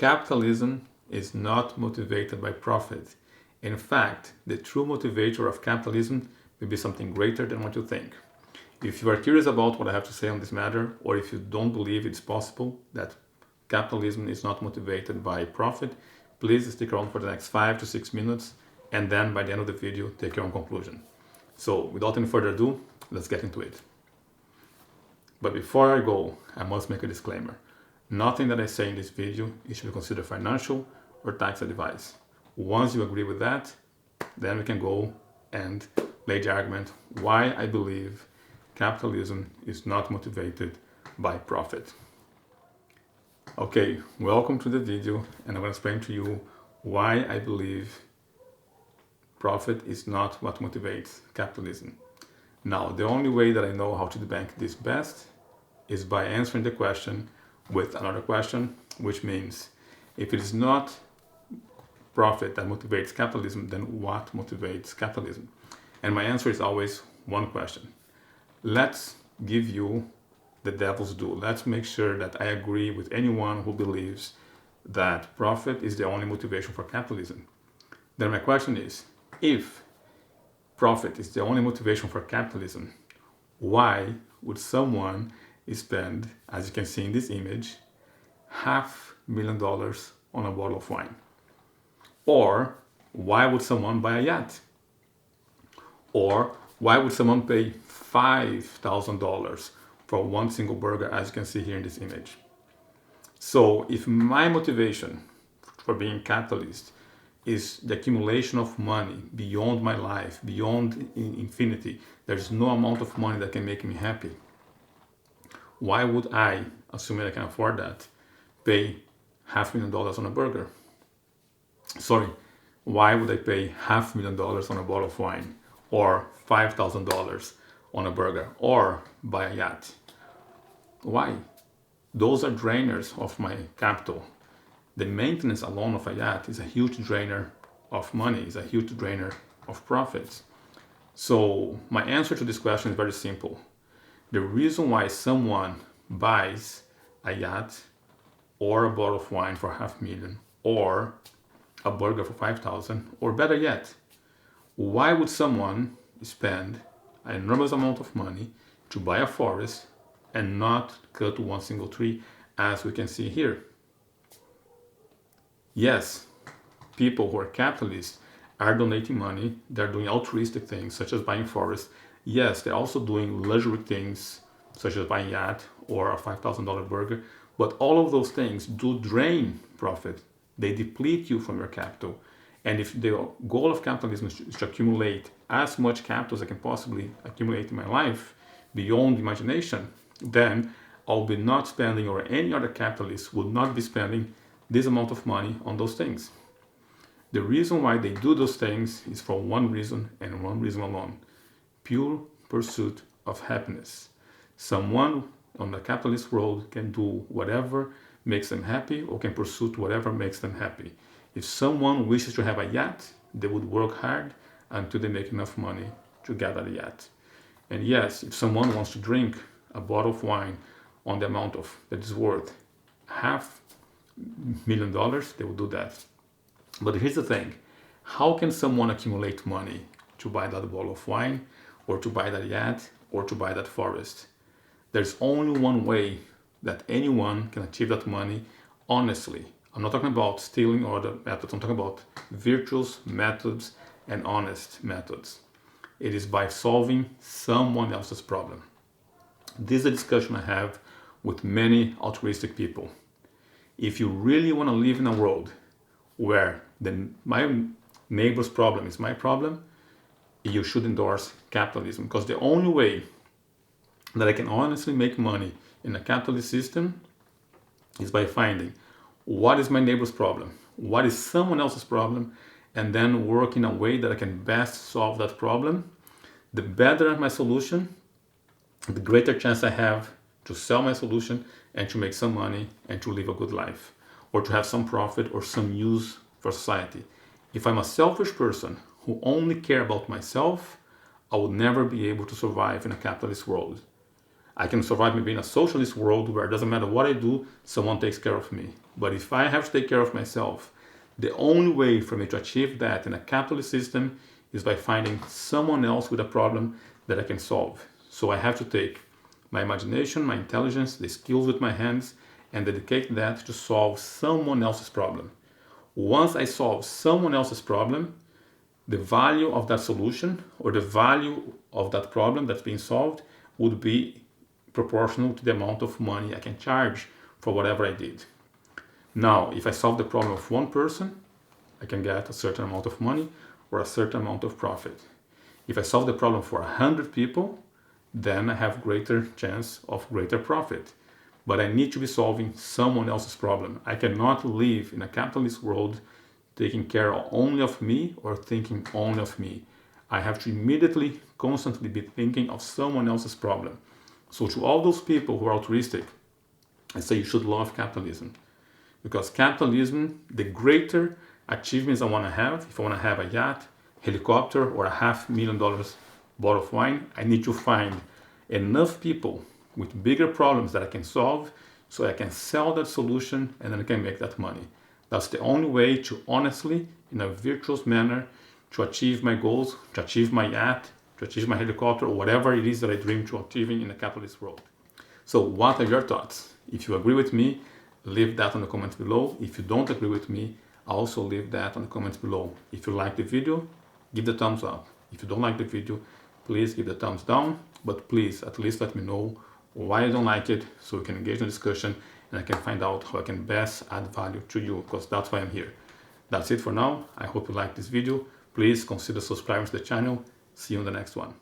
Capitalism is not motivated by profit. In fact, the true motivator of capitalism may be something greater than what you think. If you are curious about what I have to say on this matter, or if you don't believe it's possible that capitalism is not motivated by profit, please stick around for the next 5 to 6 minutes, and then by the end of the video, take your own conclusion. So, without any further ado, let's get into it. But before I go, I must make a disclaimer. Nothing that I say in this video is to be considered financial or tax advice. Once you agree with that, then we can go and lay the argument why I believe capitalism is not motivated by profit. Okay, welcome to the video, and I'm going to explain to you why I believe profit is not what motivates capitalism. Now, the only way that I know how to debunk this best is by answering the question with another question, which means if it is not profit that motivates capitalism, then what motivates capitalism? And my answer is always one question. Let's give you the devil's due. Let's make sure that I agree with anyone who believes that profit is the only motivation for capitalism. Then my question is, if profit is the only motivation for capitalism, why would someone spend, as you can see in this image, $500,000 on a bottle of wine? Or why would someone buy a yacht? Or why would someone pay $5,000 for one single burger, as you can see here in this image? So if my motivation for being capitalist is the accumulation of money beyond my life, beyond infinity, there's no amount of money that can make me happy. Why would I, assuming I can afford that, pay $500,000 on a burger? Sorry, why would I pay $500,000 on a bottle of wine, or $5,000 on a burger, or buy a yacht? Why? Those are drainers of my capital. The maintenance alone of a yacht is a huge drainer of money, is a huge drainer of profits. So my answer to this question is very simple. The reason why someone buys a yacht or a bottle of wine for $500,000 or a burger for $5,000, or better yet, why would someone spend an enormous amount of money to buy a forest and not cut one single tree, as we can see here? Yes, people who are capitalists are donating money, they're doing altruistic things such as buying forests. Yes, they're also doing luxury things such as buying a yacht or a $5,000 burger, but all of those things do drain profit. They deplete you from your capital. And if the goal of capitalism is to accumulate as much capital as I can possibly accumulate in my life beyond imagination, then I'll be not spending, or any other capitalist would not be spending, this amount of money on those things. The reason why they do those things is for one reason and one reason alone: pure pursuit of happiness. Someone on the capitalist world can do whatever makes them happy, or can pursue whatever makes them happy. If someone wishes to have a yacht, they would work hard until they make enough money to get a yacht. And yes, if someone wants to drink a bottle of wine on the amount of that is worth $500,000, they will do that. But here's the thing: how can someone accumulate money to buy that bottle of wine, or to buy that yacht, or to buy that forest? There's only one way that anyone can achieve that money honestly. I'm not talking about stealing or other methods. I'm talking about virtuous methods and honest methods. It is by solving someone else's problem. This is a discussion I have with many altruistic people. If you really want to live in a world where my neighbor's problem is my problem, you should endorse capitalism, because the only way that I can honestly make money in a capitalist system is by finding what is my neighbor's problem, what is someone else's problem, and then work in a way that I can best solve that problem. The better my solution, the greater chance I have to sell my solution and to make some money and to live a good life, or to have some profit or some use for society. If I'm a selfish person who only care about myself, I will never be able to survive in a capitalist world. I can survive maybe in a socialist world where it doesn't matter what I do, someone takes care of me. But if I have to take care of myself, the only way for me to achieve that in a capitalist system is by finding someone else with a problem that I can solve. So I have to take my imagination, my intelligence, the skills with my hands, and dedicate that to solve someone else's problem. Once I solve someone else's problem, the value of that solution or the value of that problem that's being solved would be proportional to the amount of money I can charge for whatever I did. Now, if I solve the problem of one person, I can get a certain amount of money or a certain amount of profit. If I solve the problem for 100 people, then I have greater chance of greater profit. But I need to be solving someone else's problem. I cannot live in a capitalist world taking care only of me or thinking only of me. I have to immediately, constantly be thinking of someone else's problem. So to all those people who are altruistic, I say you should love capitalism. Because capitalism, the greater achievements I want to have, if I want to have a yacht, helicopter, or $500,000 bottle of wine, I need to find enough people with bigger problems that I can solve so I can sell that solution and then I can make that money. That's the only way to honestly, in a virtuous manner, to achieve my goals, to achieve my yacht, to achieve my helicopter, or whatever it is that I dream to achieving in the capitalist world. So what are your thoughts? If you agree with me, leave that on the comments below. If you don't agree with me, also leave that on the comments below. If you like the video, give the thumbs up. If you don't like the video, please give the thumbs down. But please, at least let me know why you don't like it so we can engage in discussion and I can find out how I can best add value to you, because that's why I'm here. That's it for now. I hope you liked this video. Please consider subscribing to the channel. See you in the next one.